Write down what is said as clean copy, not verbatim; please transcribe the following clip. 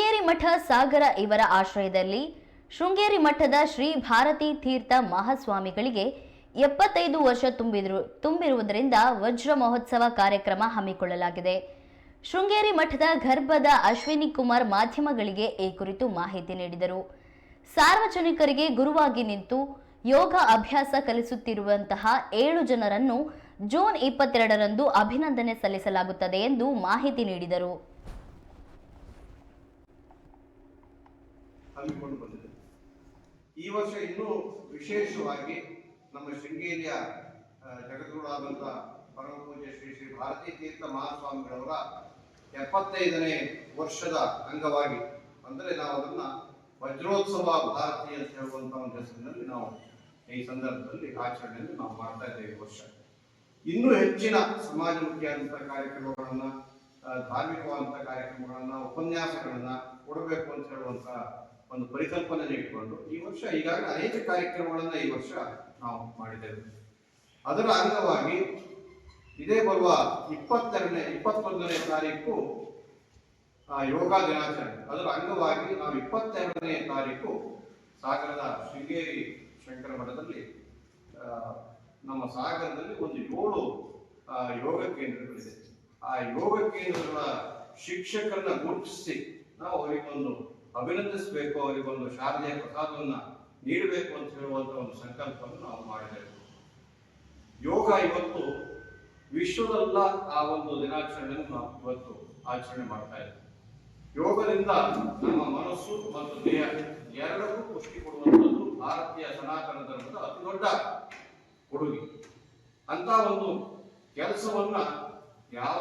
ಶೃಂಗೇರಿ ಮಠ ಸಾಗರ ಇವರ ಆಶ್ರಯದಲ್ಲಿ ಶೃಂಗೇರಿ ಮಠದ ಶ್ರೀ ಭಾರತೀ ತೀರ್ಥ ಮಹಾಸ್ವಾಮಿಗಳಿಗೆ 75 ವರ್ಷ ತುಂಬಿರುವುದರಿಂದ ವಜ್ರ ಮಹೋತ್ಸವ ಕಾರ್ಯಕ್ರಮ ಹಮ್ಮಿಕೊಳ್ಳಲಾಗಿದೆ. ಶೃಂಗೇರಿ ಮಠದ ಗರ್ಭದ ಅಶ್ವಿನಿ ಕುಮಾರ್ ಮಾಧ್ಯಮಗಳಿಗೆ ಈ ಕುರಿತು ಮಾಹಿತಿ ನೀಡಿದರು. ಸಾರ್ವಜನಿಕರಿಗೆ ಗುರುವಾಗಿ ನಿಂತು ಯೋಗ ಅಭ್ಯಾಸ ಕಲಿಸುತ್ತಿರುವಂತಹ 7 ಜನರನ್ನು ಜೂನ್ 22ರಂದು ಅಭಿನಂದನೆ ಸಲ್ಲಿಸಲಾಗುತ್ತದೆ ಎಂದು ಮಾಹಿತಿ ನೀಡಿದರು. ಈ ವರ್ಷ ಇನ್ನೂ ವಿಶೇಷವಾಗಿ ನಮ್ಮ ಶೃಂಗೇರಿಯ ಜಗದ್ಗುರುವಾದಂತಹ ಪರಮ ಪೂಜ್ಯ ಶ್ರೀ ಶ್ರೀ ಭಾರತೀ ತೀರ್ಥ ಮಹಾಸ್ವಾಮಿಗಳವರ 75ನೇ ವರ್ಷದ ಅಂಗವಾಗಿ ಅಂದರೆ ನಾವು ಅದನ್ನ ವಜ್ರೋತ್ಸವ ಭಾರತಿ ಅಂತ ಹೇಳುವಂತಹ ಒಂದು ಹೆಸರಿನಲ್ಲಿ ನಾವು ಈ ಸಂದರ್ಭದಲ್ಲಿ ಆಚರಣೆಯನ್ನು ನಾವು ಮಾಡ್ತಾ ಇದ್ದೇವೆ. ವರ್ಷ ಇನ್ನೂ ಹೆಚ್ಚಿನ ಸಮಾಜಮುಖಿಯಾದಂತಹ ಕಾರ್ಯಕ್ರಮಗಳನ್ನ, ಧಾರ್ಮಿಕವಾದಂತಹ ಕಾರ್ಯಕ್ರಮಗಳನ್ನ, ಉಪನ್ಯಾಸಗಳನ್ನ ಕೊಡಬೇಕು ಅಂತ ಹೇಳುವಂತಹ ಒಂದು ಪರಿಕಲ್ಪನೆ ಇಟ್ಕೊಂಡು ಈ ವರ್ಷ ಈಗಾಗಲೇ ಅನೇಕ ಕಾರ್ಯಕ್ರಮಗಳನ್ನ ಈ ವರ್ಷ ನಾವು ಮಾಡಿದ್ದೇವೆ. ಅದರ ಅಂಗವಾಗಿ ಇದೇ ಬರುವ 21ನೇ ತಾರೀಕು ಯೋಗ ದಿನಾಚರಣೆ. ಅದರ ಅಂಗವಾಗಿ ನಾವು 22ನೇ ತಾರೀಕು ಸಾಗರದ ಶೃಂಗೇರಿ ಶಂಕರ ಮಠದಲ್ಲಿ ನಮ್ಮ ಸಾಗರದಲ್ಲಿ ಒಂದು 7 ಯೋಗ ಕೇಂದ್ರಗಳಿದೆ. ಆ ಯೋಗ ಕೇಂದ್ರಗಳ ಶಿಕ್ಷಕರನ್ನ ಗುರುತಿಸಿ ನಾವು ಅವರಿಗೊಂದು ಅಭಿನಂದಿಸಬೇಕು, ಅವರಿಗೊಂದು ಶಾರದೆಯ ಪ್ರಸಾದವನ್ನ ನೀಡಬೇಕು ಅಂತ ಹೇಳುವಂತ ಒಂದು ಸಂಕಲ್ಪವನ್ನು ನಾವು ಮಾಡಿದ್ದೇವೆ. ಯೋಗ ಇವತ್ತು ವಿಶ್ವದಲ್ಲ ಆ ಒಂದು ದಿನಾಚರಣೆಯನ್ನು ನಾವು ಇವತ್ತು ಆಚರಣೆ ಮಾಡ್ತಾ ಇದ್ದೇವೆ. ಯೋಗದಿಂದ ನಮ್ಮ ಮನಸ್ಸು ಮತ್ತು ದೇಹ ಎರಡಕ್ಕೂ ಪುಷ್ಟಿ ಕೊಡುವಂಥದ್ದು ಭಾರತೀಯ ಸನಾತನ ಧರ್ಮದ ಅತಿ ದೊಡ್ಡ ಕೊಡುಗೆ. ಅಂತ ಒಂದು ಕೆಲಸವನ್ನ ಯಾವ